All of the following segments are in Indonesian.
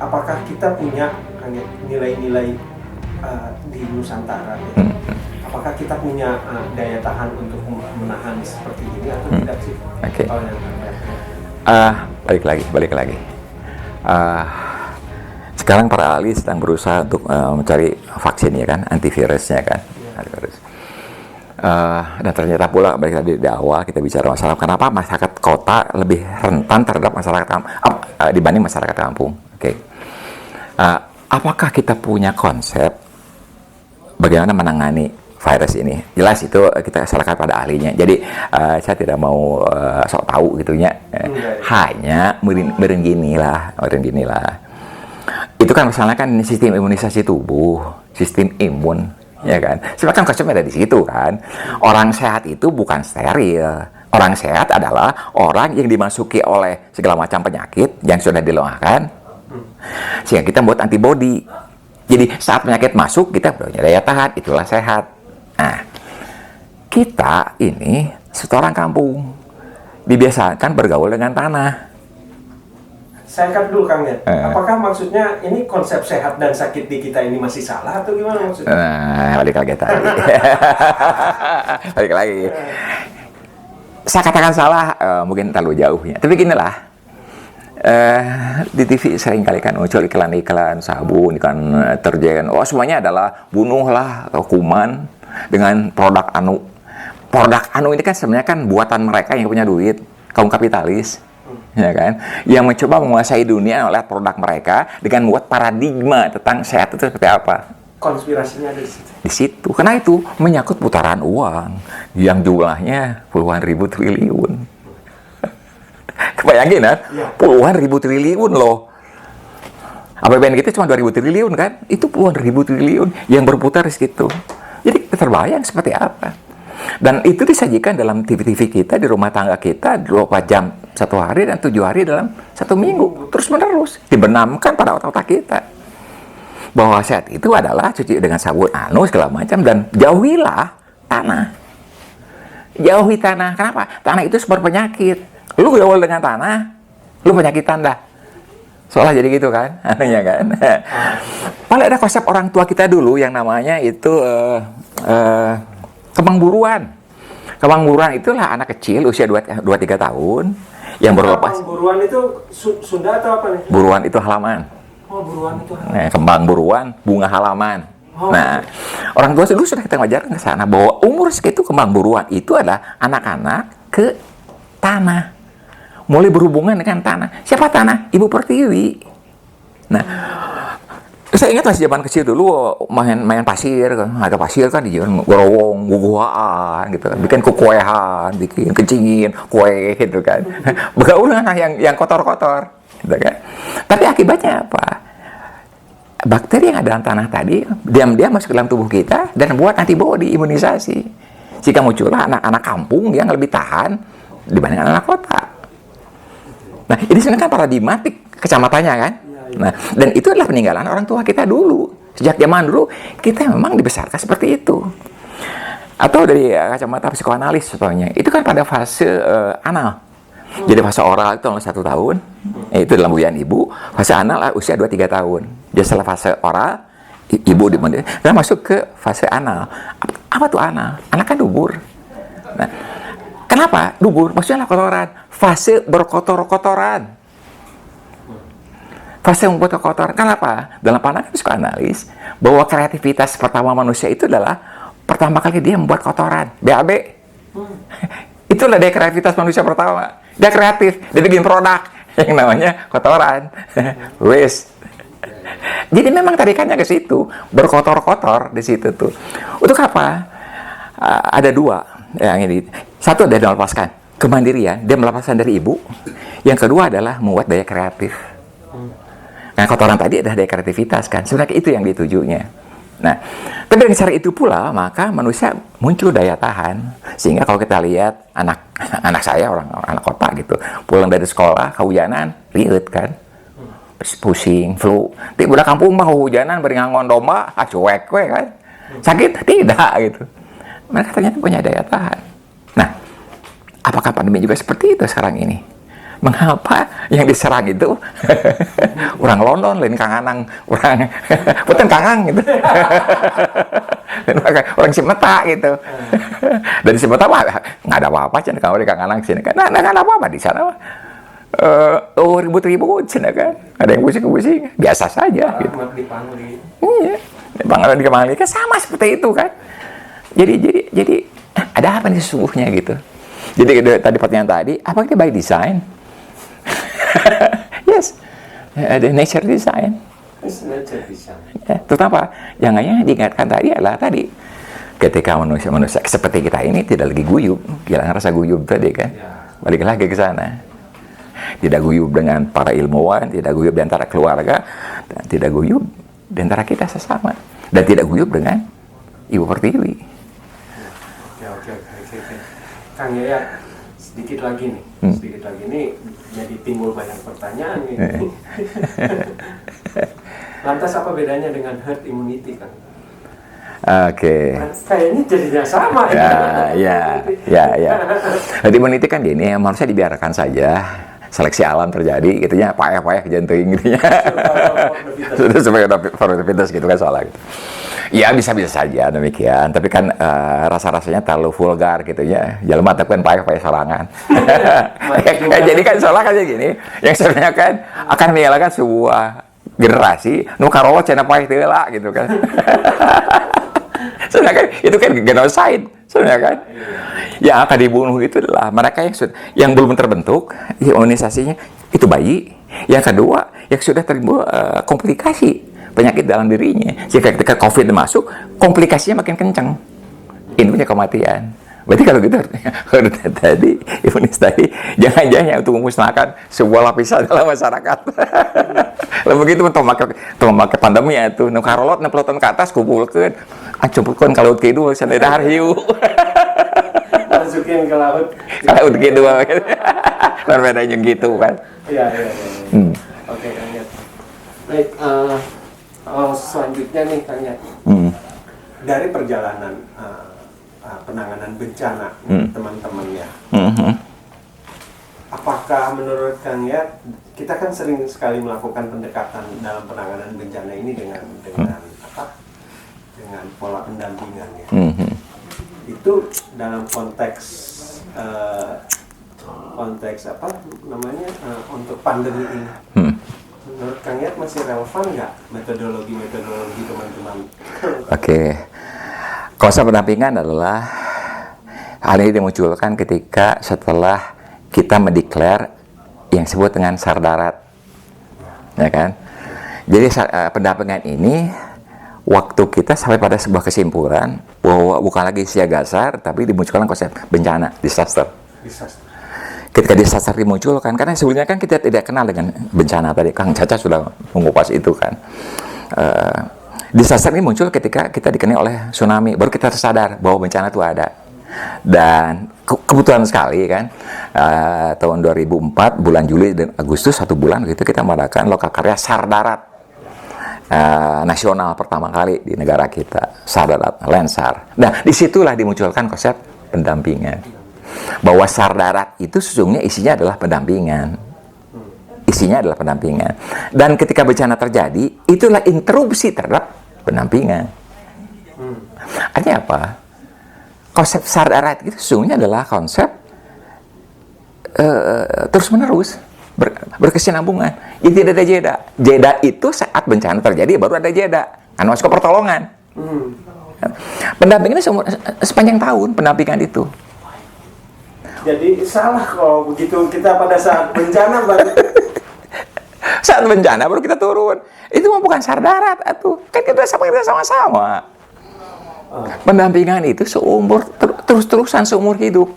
apakah kita punya nilai-nilai di Nusantara ya? Apakah kita punya daya tahan untuk menahan seperti ini atau tidak sih? Oke. Kalau yang Balik lagi. Sekarang para ahli sedang berusaha untuk mencari vaksin ya kan, antivirusnya kan. Antivirus. Dan ternyata pula balik lagi di awal kita bicara masalah kenapa masyarakat kota lebih rentan terhadap masyarakat dibanding masyarakat kampung. Oke. Apakah kita punya konsep bagaimana menangani virus ini? Jelas itu kita serahkan pada ahlinya. Jadi saya tidak mau sok tahu gitunya. Hanya meureun gini lah. Itu kan masalahnya kan sistem imunisasi tubuh, sistem imun, ya kan. Sebenarnya konsepnya ada di situ kan. Orang sehat itu bukan steril. Orang sehat adalah orang yang dimasuki oleh segala macam penyakit yang sudah dilengahkan, sehingga kita buat antibodi. Jadi saat penyakit masuk kita punya daya tahan, itulah sehat. Nah, kita ini seorang kampung dibiasakan bergaul dengan tanah. Saya cut dulu Kang ya. Apakah maksudnya ini konsep sehat dan sakit di kita ini masih salah atau gimana maksudnya? Balik lagi tadi. Balik lagi. Saya katakan salah, mungkin terlalu jauh ya. Tapi ginilah, di TV sering kali kan muncul iklan-iklan sabun, iklan deterjen. Oh semuanya adalah bunuhlah kuman dengan produk anu. Produk anu ini kan sebenarnya kan buatan mereka yang punya duit, kaum kapitalis. Ya kan, yang mencoba menguasai dunia oleh produk mereka dengan membuat paradigma tentang sehat itu seperti apa. Konspirasinya ada di situ. Di situ, karena itu menyangkut putaran uang yang jumlahnya puluhan ribu triliun. Kebayangin kan? Ya. Puluhan ribu triliun loh. APBN kita cuma 2.000 triliun kan? Itu puluhan ribu triliun yang berputar di situ. Jadi terbayang seperti apa. Dan itu disajikan dalam TV-TV kita, di rumah tangga kita 24 jam satu hari dan 7 hari dalam satu minggu. Terus menerus dibenamkan pada otak-otak kita bahwa sehat itu adalah cuci dengan sabun anu segala macam, dan jauhilah tanah. Jauhi tanah. Kenapa? Tanah itu sumber penyakit. Lu gaul dengan tanah, lu penyakitan dah. Soalnya jadi gitu kan, anunya kan. Paling ada konsep orang tua kita dulu yang namanya itu kembang buruan. Kembang buruan itulah anak kecil usia 2-3 tahun yang berlepas. Kembang buruan itu Sunda atau apa nih? Buruan itu halaman. Oh, buruan itu halaman. Nah, kembang buruan, bunga halaman. Oh. Nah, orang tua dulu sudah kita ngajarkan ke sana bahwa umur segitu kembang buruan itu adalah anak-anak ke tanah. Mulai berhubungan dengan tanah. Siapa tanah? Ibu Pertiwi. Nah, saya ingat masih zaman kecil dulu main pasir kan, ada pasir kan di jalan gorowong, guguaan gitu kan, bikin kukuehan, bikin kencingin, kue gitu kan, bergaul dengan yang kotor-kotor, gitu kan. Tapi akibatnya apa? Bakteri yang ada dalam tanah tadi diam-diam masuk ke dalam tubuh kita dan buat antibodi imunisasi, sehingga muncullah anak-anak kampung yang lebih tahan dibanding anak kota. Nah, ini sebenarnya kan paradigmatik kecamatannya kan. Nah, dan itu adalah peninggalan orang tua kita dulu. Sejak zaman dulu, kita memang dibesarkan seperti itu. Atau dari kacamata psikoanalis contohnya, itu kan pada fase anal. Jadi fase oral itu 1 tahun, itu dalam buyan ibu. Fase anal usia 2-3 tahun. Jadi setelah fase oral, ibu dan masuk ke fase anal. Apa tuh anal? Anal kan dubur. Nah, kenapa dubur? Maksudnya kotoran. Fase berkotor-kotoran. Fase membuat kotoran. Kenapa? Dalam pandangan psikoanalis bahwa kreativitas pertama manusia itu adalah pertama kali dia membuat kotoran. BAB. Itulah dia kreativitas manusia pertama. Dia kreatif, dia bikin produk yang namanya kotoran. Waste. Jadi memang tarikannya ke situ, berkotor-kotor di situ tuh. Untuk apa? Ada dua yang ini. Satu adalah melepaskan kemandirian, dia melepaskan dari ibu. Yang kedua adalah membuat daya kreatif. Nah, kotoran tadi adalah daya kreativitas kan. Sebenarnya itu yang ditujunya. Nah, tapi dengan cara itu pula maka manusia muncul daya tahan. Sehingga kalau kita lihat anak saya anak kota gitu, pulang dari sekolah kehujanan, riut kan. Pusing, flu. Tapi budak kampung mah kehujanan beringangon domba, cuek we kan. Sakit tidak gitu. Mereka ternyata punya daya tahan. Nah, apakah pandemi juga seperti itu sekarang ini? Mengapa yang diserang itu orang London, lain Kang Anang, orang bukan Kang Ang gitu. Orang Simeta gitu. Dari Simeta mah nggak ada apa-apa, cina kalau di Kang Anang sini kan, nggak ada apa-apa di sana mah. Ribut-ribut cina kan, ada yang pusing-pusing, biasa saja. Gitu. Iya, dipanggil kan sama seperti itu kan. Jadi ada apa nih sesungguhnya gitu. Jadi tadi pertanyaan tadi, apa itu by design? Yes, the nature design. It's nature design. Ya, terutama yang diingatkan tadi adalah tadi ketika manusia seperti kita ini tidak lagi guyub, kehilangan rasa guyub tadi kan, balik lagi ke sana. Tidak guyub dengan para ilmuwan, tidak guyub di antara keluarga, dan tidak guyub di antara kita sesama, dan tidak guyub dengan Ibu Pertiwi. Oke. Kang Yayat, sedikit lagi nih, jadi timbul banyak pertanyaan nih. Lantas apa bedanya dengan herd immunity, Kang? Oke. Kayaknya jadinya sama. Ya. Herd immunity kan gini, manusia dibiarkan saja. Seleksi alam terjadi, gitu ya, payah jantung gitu ya. Sudah supaya produktivitas gitu kan soalnya. Gitu. Ya bisa-bisa saja demikian, tapi kan rasa-rasanya terlalu vulgar gitu ya. Jalan mata kan payah sorangan. Jadi kan soalnya kayak gini, yang sebenarnya kan akan menghilangkan sebuah generasi, nu karolo cenah payah heula gitu kan. Sebenarnya kan itu kan genocide sebenarnya kan. Yang akan dibunuh itu adalah mereka yang belum terbentuk imunisasinya itu bayi. Yang kedua yang sudah timbul komplikasi penyakit dalam dirinya. Jika ketika COVID masuk, komplikasinya makin kencang. Ini punya kematian. Berarti kalau gitu tadi imunis tadi jangan-jangan untuk memusnahkan sebuah lapisan dalam masyarakat. Lalu begitu memakai pandemi itu nu karolot 60 tahun ke atas kumpulkeun acumpulkeun ka laut kidul sana dahar hiu. Masukin ke laut. Laut kidul. Berbeda yang gitu kan. Iya. Oke, Kang Yat. Baik, selanjutnya nih Kang Yat. Dari perjalanan penanganan bencana teman-temannya. Apakah menurut Kang Yat, kita kan sering sekali melakukan pendekatan dalam penanganan bencana ini dengan pola pendampingan ya. Itu dalam konteks untuk pandemi ini. Menurut Kang Yat masih relevan nggak metodologi teman-teman? Oke. Konsep pendampingan adalah hal ini dimunculkan ketika setelah kita mendeklar yang disebut dengan SAR darat, ya kan? Jadi pendampingan ini waktu kita sampai pada sebuah kesimpulan bahwa bukan lagi siaga SAR, tapi dimunculkan konsep bencana, disaster. Ketika disaster dimunculkan, karena sebelumnya kan kita tidak kenal dengan bencana tadi, Kang Caca sudah mengupas itu kan. Disaster ini muncul ketika kita dikenai oleh tsunami, baru kita tersadar bahwa bencana itu ada. Dan kebetulan sekali kan, tahun 2004 bulan Juli dan Agustus 1 bulan gitu kita mengadakan lokal karya SAR darat nasional pertama kali di negara kita, SAR darat, Lensar. Nah disitulah dimunculkan konsep pendampingan, bahwa SAR darat itu sesungguhnya isinya adalah pendampingan. Dan ketika bencana terjadi, itulah interupsi terhadap pendampingan. Artinya apa? Konsep SAR darat itu sesungguhnya adalah konsep terus-menerus berkesinambungan. Jadi tidak ada jeda. Jeda itu saat bencana terjadi baru ada jeda. Kan masuk ke pertolongan. Pendampingan ini sepanjang tahun pendampingan itu. Jadi salah kalau begitu kita pada saat bencana baru saat bencana baru kita turun. Itu mah bukan SAR darat atuh. Kan kita sama-sama. Pendampingan itu terus-terusan seumur hidup.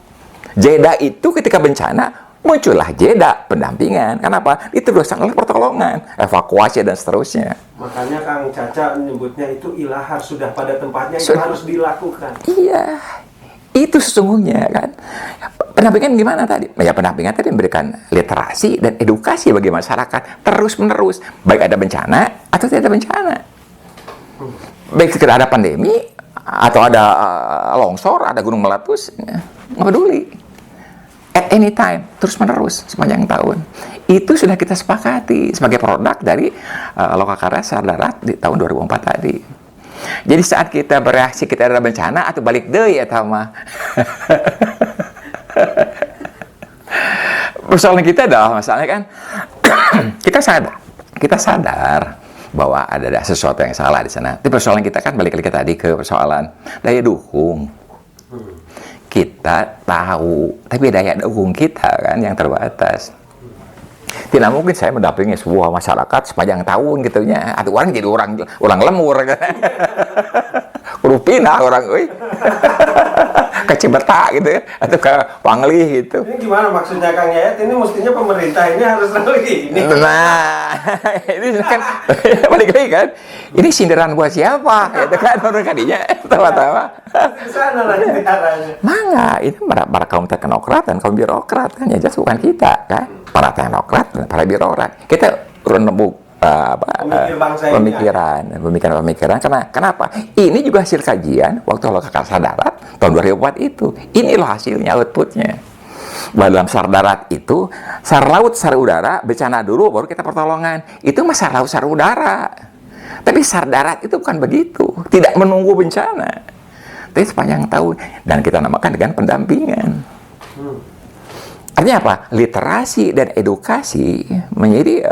Jeda itu ketika bencana muncullah jeda pendampingan. Kenapa? Itu teruskan oleh pertolongan, evakuasi dan seterusnya. Makanya Kang Caca menyebutnya itu ilahar sudah pada tempatnya itu harus dilakukan. Iya. Itu sesungguhnya kan. Pendampingan gimana tadi? Ya pendampingan tadi memberikan literasi dan edukasi bagi masyarakat terus-menerus. Baik ada bencana atau tidak ada bencana. Baik sekedar ada pandemi atau ada longsor, ada gunung meletus, nggak peduli. at any time, terus-menerus sepanjang tahun. Itu sudah kita sepakati sebagai produk dari Lokakarya Sadar Darat di tahun 2004 tadi. Jadi saat kita bereaksi, kita ada bencana atau balik deui eta mah. Persoalan kita adalah masalahnya kan kita sadar bahwa ada sesuatu yang salah di sana. Tapi persoalan kita kan balik lagi tadi ke persoalan daya dukung. Kita tahu, tapi daya dukung kita kan yang terbatas. Tidak mungkin saya mendampingi sebuah masyarakat sepanjang tahun gitunya. Atau orang jadi orang lemur kan. Kudu pindah orang euy. Ke Cibeta gitu ya, atau ke Pangli gitu. Ini gimana maksudnya Kang Yayat? Ini mestinya pemerintah ini harus lagi ini. Nah, ini kan balik lagi kan. Ini sindiran buat siapa? Gitu kan orang kadinya tawa-tawa. Sana lah arahnya. Mangga, ini para kaum teknokrat dan kaum birokrat kan ya jelas bukan kita kan. Para teknokrat dan para birokrat. Kita urun pemikiran. Kenapa? Ini juga hasil kajian waktu Lokakarya Sadar Darat tahun 2004 itu. Ini loh hasilnya, outputnya. Bahwa dalam SAR darat itu, SAR laut, SAR udara, bencana dulu, baru kita pertolongan. Itu mah SAR laut, SAR udara. Tapi SAR darat itu bukan begitu. Tidak menunggu bencana. Tapi sepanjang tahun. Dan kita namakan dengan pendampingan. Artinya apa? Literasi dan edukasi menjadi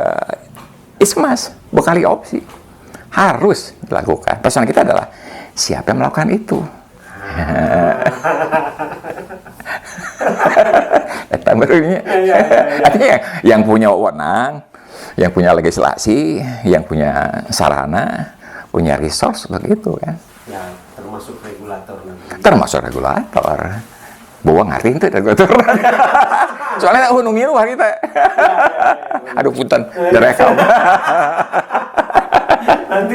ismas, bukan lagi opsi. Harus dilakukan. Persoalan kita adalah siapa yang melakukan itu? Artinya yang punya wewenang, yang punya legislasi, yang punya sarana, punya resource begitu kan? Ya, termasuk regulator nanti. Termasuk regulator. Bawa ngerti itu regulator. Soalnya aku nunggu hari kita. Aduh punten, direkam. Nanti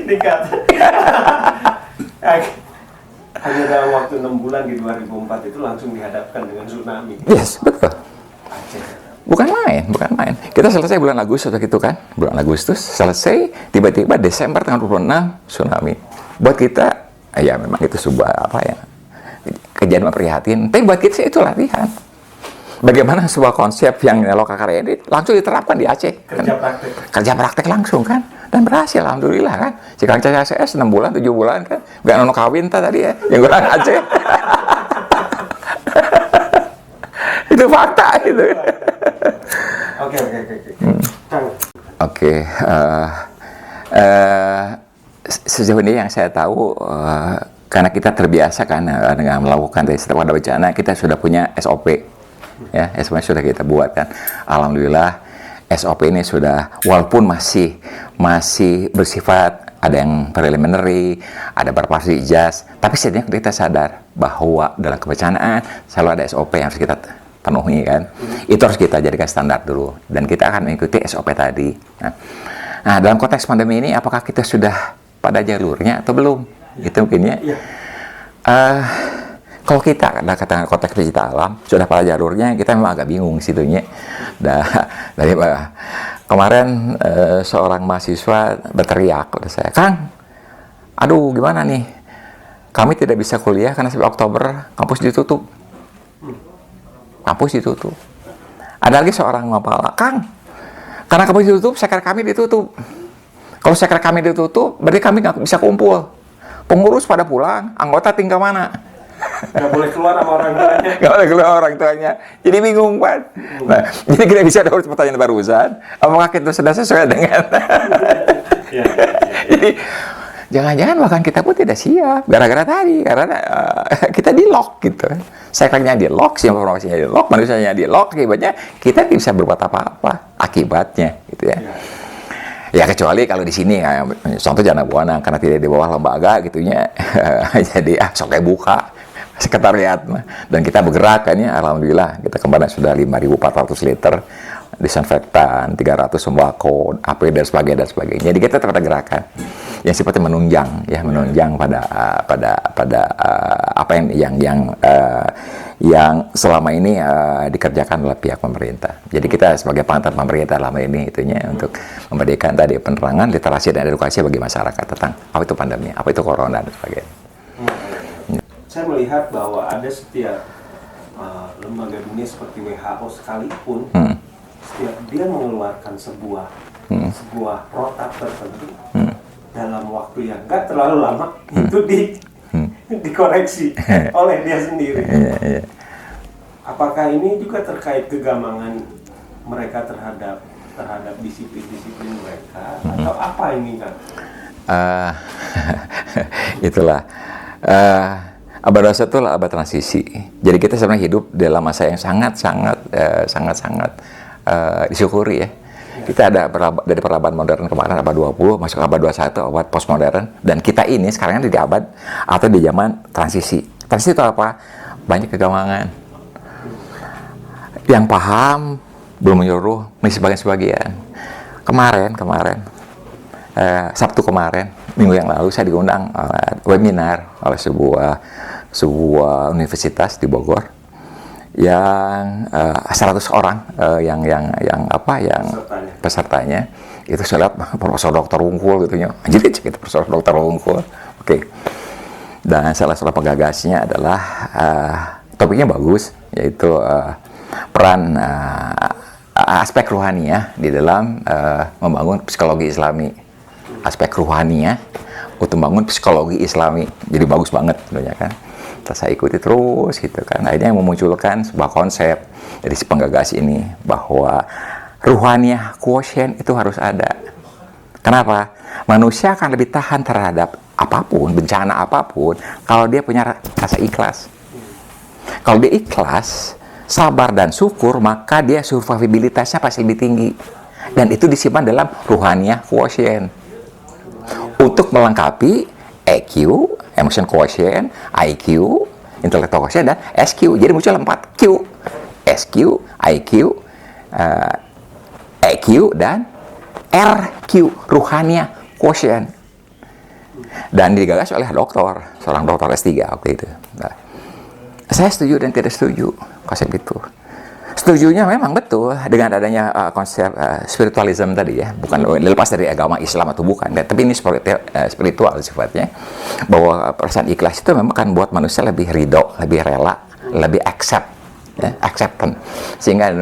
dikat. Hanya dalam waktu 6 bulan di 2004 itu langsung dihadapkan dengan tsunami. Yes, betul. Aceh. Bukan main. Kita selesai bulan Agustus gitu kan. Bulan Agustus selesai, tiba-tiba Desember tanggal 26 tsunami. Buat kita, ya memang itu sebuah kejadian memprihatin. Tapi buat kita itu latihan. Bagaimana sebuah konsep yang Lokakarya ini langsung diterapkan di Aceh. Kerja praktek langsung kan. Dan berhasil, alhamdulillah kan. Si Kang CSS 6 bulan, 7 bulan kan. Gak nono kawin tadi ya, yang orang Aceh. Itu fakta itu. Oke. Sejauh ini yang saya tahu, karena kita terbiasa kan dengan melakukan setiap ada bencana, kita sudah punya SOP. Ya, SOP sudah kita buat kan. Alhamdulillah SOP ini sudah, walaupun masih bersifat ada yang preliminary, ada berpasang ijaz, tapi setidaknya kita sadar bahwa dalam kebencanaan selalu ada SOP yang harus kita penuhi kan. Itu harus kita jadikan standar dulu, dan kita akan mengikuti SOP tadi. Nah, dalam konteks pandemi ini, apakah kita sudah pada jalurnya atau belum? Itu mungkinnya. Kalau kita katakan konteks pencinta alam sudah pada jalurnya, kita memang agak bingung situnya. Dari kemarin seorang mahasiswa berteriak pada saya, Kang, aduh gimana nih? Kami tidak bisa kuliah karena sampai Oktober kampus ditutup. Ada lagi seorang mapala, Kang, karena kampus ditutup, seker kami ditutup. Kalau seker kami ditutup, berarti kami nggak bisa kumpul. Pengurus pada pulang, anggota tinggal mana? Nggak boleh keluar sama orang tuanya. Nggak boleh keluar orang tuanya. Jadi bingung kan. Nah, jadi kita bisa ada pertanyaan barusan. Apakah kita sudah sesuai dengan? Jadi jangan-jangan bahkan kita pun tidak siap gara-gara tadi, karena kita di lock gitu. Sekernya di lock, informasinya di lock, manusianya di lock, akibatnya kita tidak bisa berbuat apa-apa akibatnya, gitu ya. Ya kecuali kalau di sini, contoh Jana Buana karena tidak di bawah lembaga gitunya, jadi sok kayak buka sekretariat, dan kita bergerak kan ya, alhamdulillah kita kemarin sudah 5.400 liter disinfektan, 300 sembako, APD dan sebagainya. Jadi kita tetap ada gerakan yang sifatnya menunjang pada apa yang selama ini dikerjakan oleh pihak pemerintah. Jadi kita sebagai pengantar pemerintah lama ini itunya untuk memberikan tadi penerangan, literasi dan edukasi bagi masyarakat tentang apa itu pandemi, apa itu corona dan sebagainya. Saya melihat bahwa ada setiap lembaga dunia seperti WHO sekalipun, setiap dia mengeluarkan sebuah protap tertentu dalam waktu yang nggak terlalu lama, itu dikoreksi oleh dia sendiri. Apakah ini juga terkait kegamangan mereka terhadap disiplin-disiplin mereka, atau apa ini kan? Itulah abad 21 itu abad transisi. Jadi kita sebenarnya hidup dalam masa yang sangat disyukuri ya. Kita ada dari perabot modern kemarin abad 20 masuk abad 21 abad postmodern, dan kita ini sekarang di abad atau di zaman transisi. Transisi itu apa? Banyak kegamangan. Yang paham belum menyuruh sebagian. Kemarin Sabtu kemarin, minggu yang lalu saya diundang webinar oleh sebuah universitas di Bogor yang 100 orang yang pesertanya itu saya lihat profesor dokter unggul gitu ya. Anjir gitu profesor dokter unggul. Oke. Dan salah satu penggagasnya adalah topiknya bagus, yaitu peran aspek rohaniah di dalam membangun psikologi Islami. Aspek rohaniah untuk membangun psikologi Islami. Jadi bagus banget sebenarnya kan. Terus saya ikuti terus gitu kan. Akhirnya memunculkan sebuah konsep dari si penggagas ini bahwa ruhaniah quotient itu harus ada. Kenapa? Manusia akan lebih tahan terhadap apapun, bencana apapun, kalau dia punya rasa ikhlas. Kalau dia ikhlas, sabar dan syukur, maka dia survivabilitasnya pasti lebih tinggi. Dan itu disimpan dalam ruhaniah quotient. Untuk melengkapi EQ, emotion quotient, IQ, intellectual quotient, dan SQ. Jadi muncul 4 Q. SQ, IQ, EQ, dan RQ, ruhaniah quotient. Dan digagas oleh seorang dokter S3 waktu itu. Nah, saya setuju dan tidak setuju konsep itu. Setujunya memang betul dengan adanya konsep spiritualism tadi ya, bukan lepas dari agama Islam atau bukan, tapi ini spiritual sifatnya, bahwa perasaan ikhlas itu memang kan buat manusia lebih ridho, lebih rela, lebih acceptance, sehingga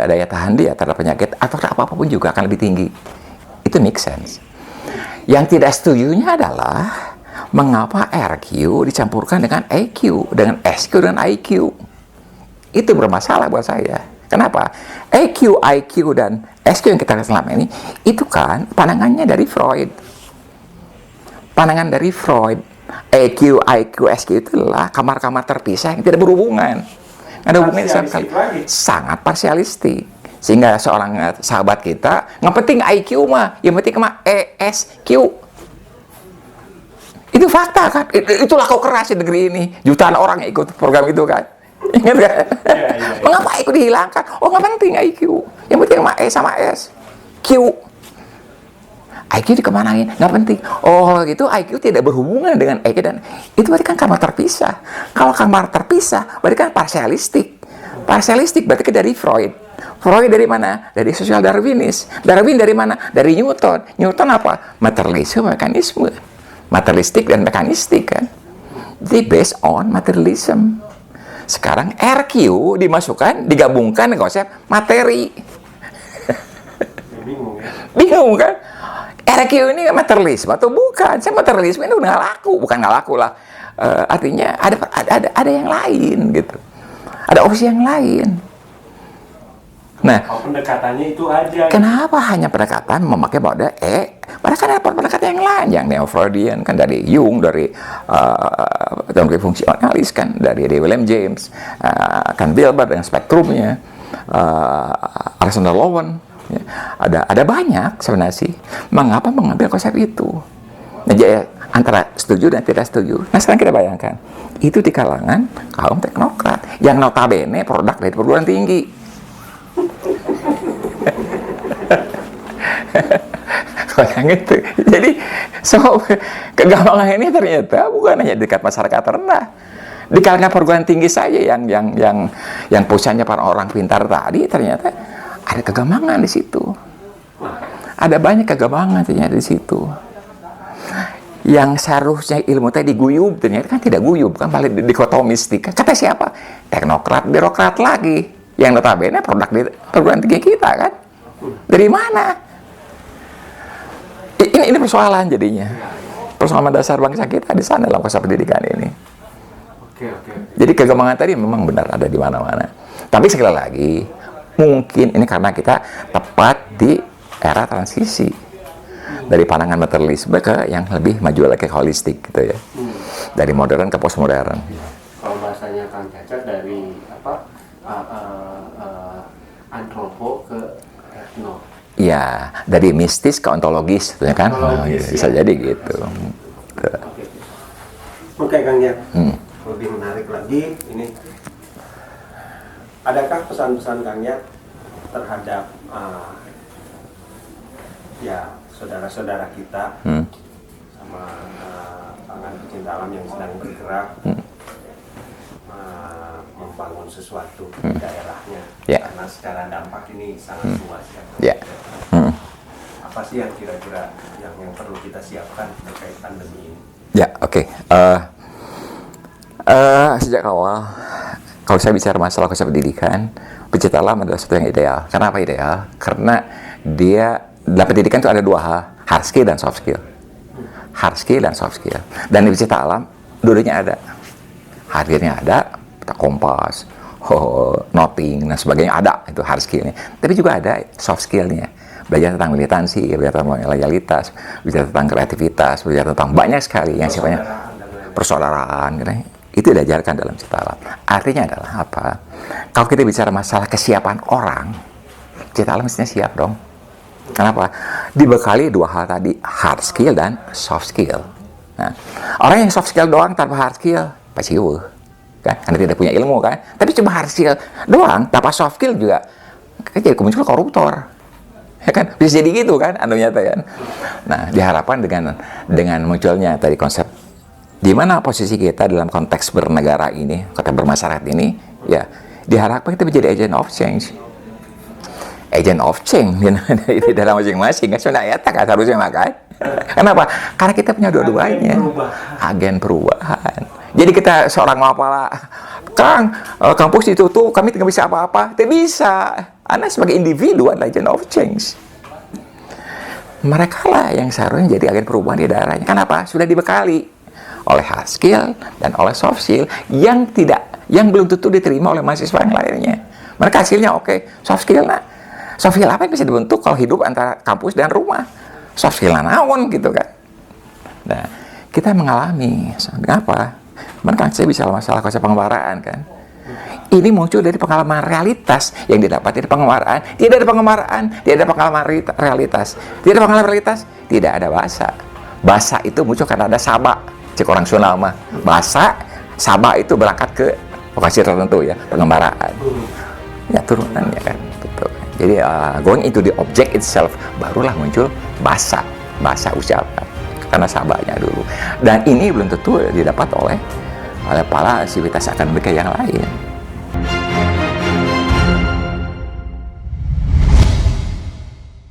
daya tahan dia terhadap penyakit atau apapun juga akan lebih tinggi. Itu make sense. Yang tidak setujunya adalah mengapa RQ dicampurkan dengan EQ, dengan SQ dan IQ. Itu bermasalah buat saya. Kenapa? EQ, IQ, dan SQ yang kita lihat selama ini, itu kan pandangannya dari Freud. Pandangan dari Freud. EQ, IQ, SQ itulah kamar-kamar terpisah yang tidak berhubungan. Ada hubungannya sama sekali. Sangat parsialistik. Sehingga seorang sahabat kita, nggak penting IQ mah, yang penting mah ESQ. Itu fakta kan? Itulah kau keras di negeri ini. Jutaan orang yang ikut program itu kan. Ingat kan? Mengapa IQ dihilangkan? Oh, nggak penting IQ. Yang penting sama E sama S. Q. IQ dikemanain? Nggak penting. Oh, gitu IQ tidak berhubungan dengan EQ dan itu berarti kan kamar terpisah. Kalau kamar terpisah, berarti kan parsialistik. Parsialistik berarti kan dari Freud. Freud dari mana? Dari sosial Darwinis. Darwin dari mana? Dari Newton. Newton apa? Materialisme, mekanisme. Materialistik dan mekanistik kan. Jadi based on materialism. Sekarang RQ digabungkan dengan konsep materi. Bingung kan? RQ ini materialisme atau bukan? Saya materialisme ini udah nggak laku, bukan nggak laku lah. Artinya ada yang lain gitu. Ada opsi yang lain. Nah, pendekatannya itu aja. Kenapa hanya pendekatan memakai mode Padahal kan ada pendekatan yang lain, yang neo-Freudian kan, dari Jung, dari teori fungsionalis kan, dari William James, kan Wilber dengan spektrumnya, Alexander Lowen. Ya. Ada banyak sebenarnya sih. Mengapa mengambil konsep itu? Nah, jadi antara setuju dan tidak setuju. Nah, sekarang kita bayangkan itu di kalangan kaum teknokrat yang notabene produk dari perguruan tinggi. Yang itu. Jadi kegamangan ini ternyata bukan hanya dekat masyarakat rendah, di kalangan perguruan tinggi saja yang pusatnya para orang pintar tadi, ternyata ada kegamangan di situ. Ada banyak kegamangan ternyata di situ. yang seharusnya ilmu tadi guyub, ternyata kan tidak guyub, kan balik dikotomistik. Kata siapa? Teknokrat, birokrat lagi. Yang notabene produk di perguruan tinggi kita kan. Dari mana? Ini persoalan jadinya. Persoalan dasar bangsa kita di sana dalam konsep pendidikan ini. Jadi kegambangan tadi memang benar ada di mana-mana. Tapi sekali lagi, mungkin ini karena kita tepat di era transisi. Dari pandangan materialisme ke yang lebih maju lagi ke holistik gitu ya. Dari modern ke postmodern. Kalau bahasanya Kang Cacak dari antropo ke etno. Iya, dari mistis ke ontologis, ya kan? Bisa jadi gitu. Oke, Kang ya. Lebih menarik lagi ini. Adakah pesan-pesan Kang ya terhadap ya saudara-saudara kita sama pangan pecinta alam yang sedang bergerak membangun sesuatu di daerahnya, karena secara dampak ini sangat luas ya. Apa sih yang kira-kira yang perlu kita siapkan terkait pandemi ini? Ya, oke. Sejak awal, kalau saya bicara masalah konsep pendidikan, pecinta alam adalah sesuatu yang ideal. Kenapa ideal? Karena dia dalam pendidikan itu ada dua hal, hard skill dan soft skill. Hard skill dan soft skill. Dan di pecinta alam, dua-duanya ada. Hard skillnya ada, peta kompas, noting, dan sebagainya ada, itu hard skillnya. Tapi juga ada soft skillnya. Belajar tentang militansi, belajar tentang loyalitas, belajar tentang kreativitas, belajar tentang banyak sekali yang sifatnya persaudaraan. Gitu. Itu diajarkan dalam pecinta alam. Artinya adalah apa? Kalau kita bicara masalah kesiapan orang, pecinta alam mestinya siap dong. Kenapa? Dibekali dua hal tadi, hard skill dan soft skill. Nah, orang yang soft skill doang tanpa hard skill, pasti kan? Karena tidak punya ilmu kan. Tapi cuma hard skill doang tanpa soft skill juga, kan jadi muncul koruptor. Ya kan? Bisa jadi gitu kan, nyata kan. Nah, diharapkan dengan munculnya tadi konsep di mana posisi kita dalam konteks bernegara ini, konteks bermasyarakat ini, ya diharapkan kita menjadi agent of change. Agent of change di dalam masing-masing kan sudah ya tak harusnya makan. Kenapa? Karena kita punya dua-duanya, agen perubahan. Jadi kita seorang mapala, Kang, kampus ditutup, kami tidak bisa apa-apa. Tidak bisa. Anda sebagai individu adalah agent of change. Mereka lah yang seharusnya jadi agen perubahan di daerahnya. Kenapa? Sudah dibekali oleh hard skill dan oleh soft skill yang belum tentu diterima oleh mahasiswa yang lainnya. Mereka hasilnya oke, soft skill nah. Soft skill apa yang bisa dibentuk kalau hidup antara kampus dan rumah? Soft skill naon gitu kan. Nah, kita mengalami apa? Mereka saya bisa masalah konsep pengembaraan kan. Ini muncul dari pengalaman realitas yang didapat dari pengembaraan. Tidak ada pengembaraan, tidak ada pengalaman realitas. Tidak ada pengalaman realitas, tidak ada bahasa. Bahasa itu muncul karena ada sabak. Cek orang Sunda mah. Bahasa sabak itu berangkat ke lokasi tertentu ya, pengembaraan. Ya turunannya kan, betul. Jadi going into the object itself, barulah muncul bahasa ucapan karena sabaknya dulu. Dan ini belum tentu didapat oleh para sivitas akademika yang lain.